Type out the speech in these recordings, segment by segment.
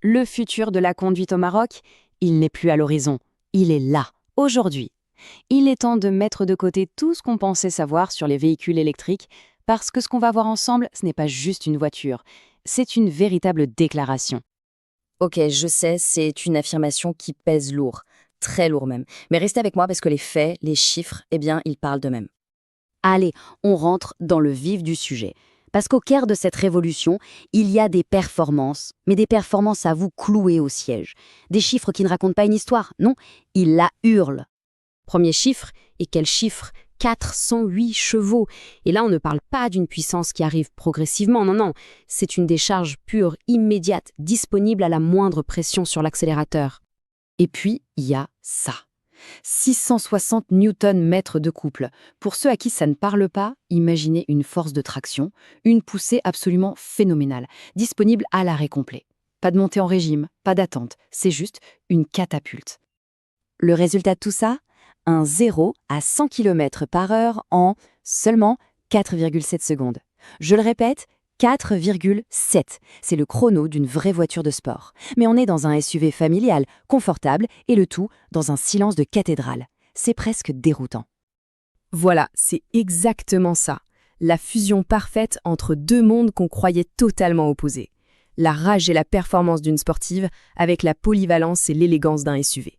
le futur de la conduite au Maroc, il n'est plus à l'horizon, il est là, aujourd'hui. Il est temps de mettre de côté tout ce qu'on pensait savoir sur les véhicules électriques, parce que ce qu'on va voir ensemble, ce n'est pas juste une voiture, c'est une véritable déclaration. Ok, je sais, c'est une affirmation qui pèse lourd, très lourd même. Mais restez avec moi parce que les faits, les chiffres, eh bien, ils parlent d'eux-mêmes. Allez, on rentre dans le vif du sujet. Parce qu'au cœur de cette révolution, il y a des performances, mais des performances à vous clouer au siège. Des chiffres qui ne racontent pas une histoire, non, ils la hurlent. Premier chiffre, et quel chiffre? 408 chevaux. Et là, on ne parle pas d'une puissance qui arrive progressivement, non, c'est une décharge pure, immédiate, disponible à la moindre pression sur l'accélérateur. Et puis, il y a ça. 660 Nm de couple. Pour ceux à qui ça ne parle pas, imaginez une force de traction, une poussée absolument phénoménale, disponible à l'arrêt complet. Pas de montée en régime, pas d'attente, c'est juste une catapulte. Le résultat de tout ça? Un 0 à 100 km/h en seulement 4,7 secondes. Je le répète, 4,7. C'est le chrono d'une vraie voiture de sport. Mais on est dans un SUV familial, confortable, et le tout dans un silence de cathédrale. C'est presque déroutant. Voilà, c'est exactement ça. La fusion parfaite entre deux mondes qu'on croyait totalement opposés. La rage et la performance d'une sportive avec la polyvalence et l'élégance d'un SUV.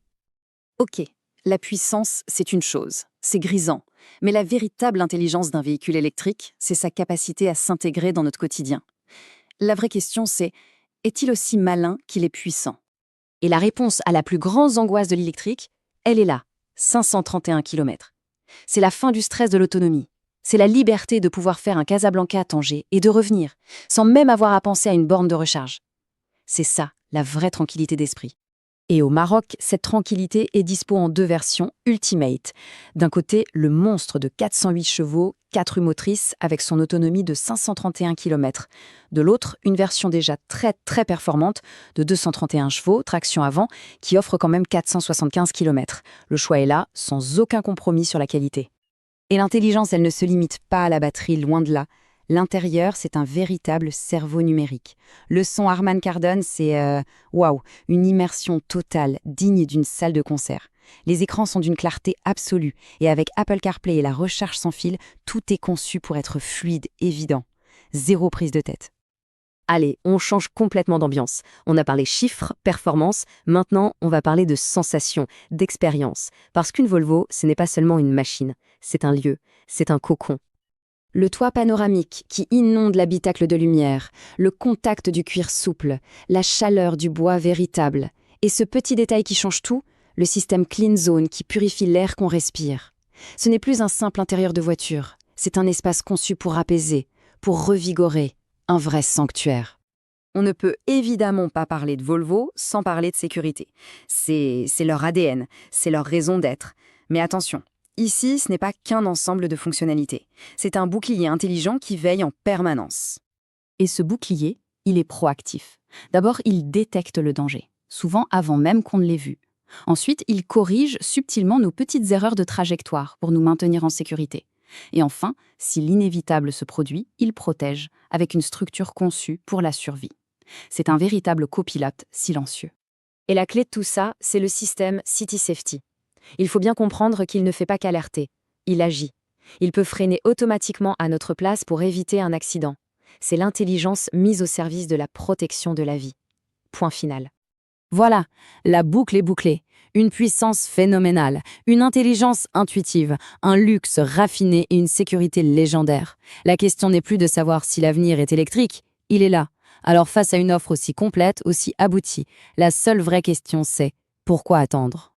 Ok, la puissance, c'est une chose, c'est grisant. Mais la véritable intelligence d'un véhicule électrique, c'est sa capacité à s'intégrer dans notre quotidien. La vraie question, c'est, est-il aussi malin qu'il est puissant? Et la réponse à la plus grande angoisse de l'électrique, elle est là, 531 km. C'est la fin du stress de l'autonomie. C'est la liberté de pouvoir faire un Casablanca à Tanger et de revenir, sans même avoir à penser à une borne de recharge. C'est ça, la vraie tranquillité d'esprit. Et au Maroc, cette tranquillité est dispo en deux versions Ultimate. D'un côté, le monstre de 408 chevaux, 4 roues motrices avec son autonomie de 531 km. De l'autre, une version déjà très performante de 231 chevaux, traction avant, qui offre quand même 475 km. Le choix est là, sans aucun compromis sur la qualité. Et l'intelligence, elle ne se limite pas à la batterie, loin de là. L'intérieur, c'est un véritable cerveau numérique. Le son Harman Kardon, c'est waouh, une immersion totale, digne d'une salle de concert. Les écrans sont d'une clarté absolue, et avec Apple CarPlay et la recharge sans fil, tout est conçu pour être fluide, évident. Zéro prise de tête. Allez, on change complètement d'ambiance. On a parlé chiffres, performance, maintenant on va parler de sensations, d'expérience. Parce qu'une Volvo, ce n'est pas seulement une machine, c'est un lieu, c'est un cocon. Le toit panoramique qui inonde l'habitacle de lumière, le contact du cuir souple, la chaleur du bois véritable. Et ce petit détail qui change tout, le système Clean Zone qui purifie l'air qu'on respire. Ce n'est plus un simple intérieur de voiture, c'est un espace conçu pour apaiser, pour revigorer, un vrai sanctuaire. On ne peut évidemment pas parler de Volvo sans parler de sécurité. C'est leur ADN, c'est leur raison d'être. Mais attention, ici, ce n'est pas qu'un ensemble de fonctionnalités. C'est un bouclier intelligent qui veille en permanence. Et ce bouclier, il est proactif. D'abord, il détecte le danger, souvent avant même qu'on ne l'ait vu. Ensuite, il corrige subtilement nos petites erreurs de trajectoire pour nous maintenir en sécurité. Et enfin, si l'inévitable se produit, il protège, avec une structure conçue pour la survie. C'est un véritable copilote silencieux. Et la clé de tout ça, c'est le système City Safety. Il faut bien comprendre qu'il ne fait pas qu'alerter, il agit. Il peut freiner automatiquement à notre place pour éviter un accident. C'est l'intelligence mise au service de la protection de la vie. Point final. Voilà, la boucle est bouclée. Une puissance phénoménale, une intelligence intuitive, un luxe raffiné et une sécurité légendaire. La question n'est plus de savoir si l'avenir est électrique, il est là. Alors face à une offre aussi complète, aussi aboutie, la seule vraie question c'est: pourquoi attendre ?